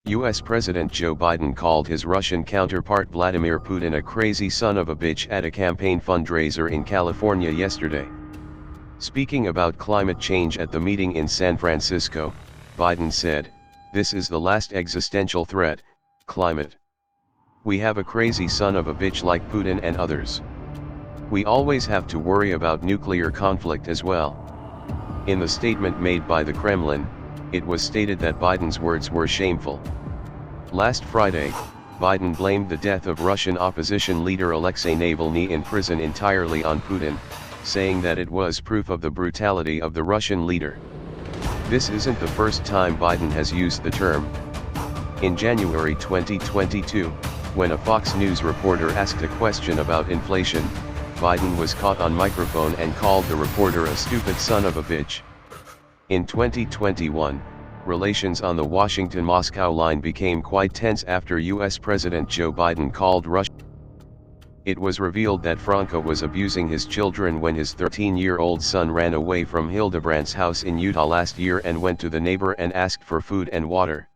U.S. President Joe Biden called his Russian counterpart Vladimir Putin a crazy son of a bitch at a campaign fundraiser in California yesterday. Speaking about climate change at the meeting in San Francisco, Biden said, "This is the last existential threat, climate. We have a crazy son of a bitch like Putin and others. We always have to worry about nuclear conflict as well." In the statement made by the Kremlin, it was stated that Biden's words were shameful. Last Friday, Biden blamed the death of Russian opposition leader Alexei Navalny in prison entirely on Putin, saying that it was proof of the brutality of the Russian leader. This isn't the first time Biden has used the term. In January 2022, when a Fox News reporter asked a question about inflation, Biden was caught on microphone and called the reporter a stupid son of a bitch. In 2021, relations on the Washington-Moscow line became quite tense after U.S. President Joe Biden called Russia. It was revealed that Franco was abusing his children when his 13-year-old son ran away from Hildebrandt's house in Utah last year and went to the neighbor and asked for food and water.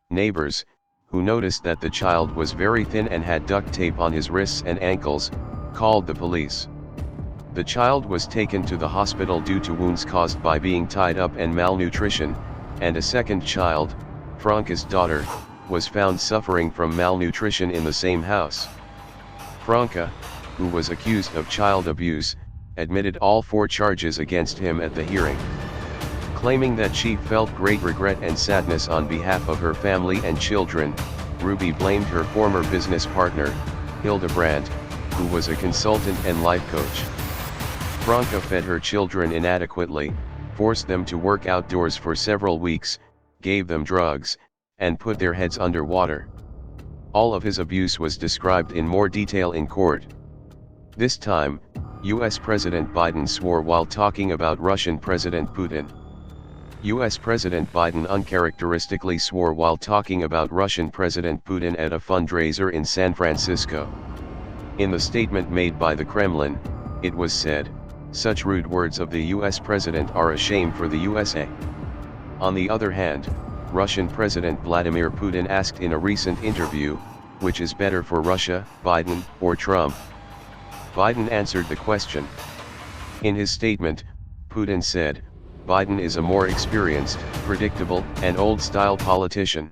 Neighbors, who noticed that the child was very thin and had duct tape on his wrists and ankles, called the police. The child was taken to the hospital due to wounds caused by being tied up and malnutrition, and a second child, Franca's daughter, was found suffering from malnutrition in the same house. Franca, who was accused of child abuse, admitted all 4 charges against him at the hearing. Claiming that she felt great regret and sadness on behalf of her family and children, Ruby blamed her former business partner, Hildebrandt, who was a consultant and life coach. Franca fed her children inadequately, forced them to work outdoors for several weeks, gave them drugs, and put their heads under water. All of his abuse was described in more detail in court. This time, U.S. President Biden swore while talking about Russian President Putin. U.S. President Biden uncharacteristically swore while talking about Russian President Putin at a fundraiser in San Francisco. In the statement made by the Kremlin, it was said, "Such rude words of the U.S. President are a shame for the USA." On the other hand, Russian President Vladimir Putin asked in a recent interview, which is better for Russia, Biden, or Trump? Biden answered the question. In his statement, Putin said, "Biden is a more experienced, predictable, and old-style politician.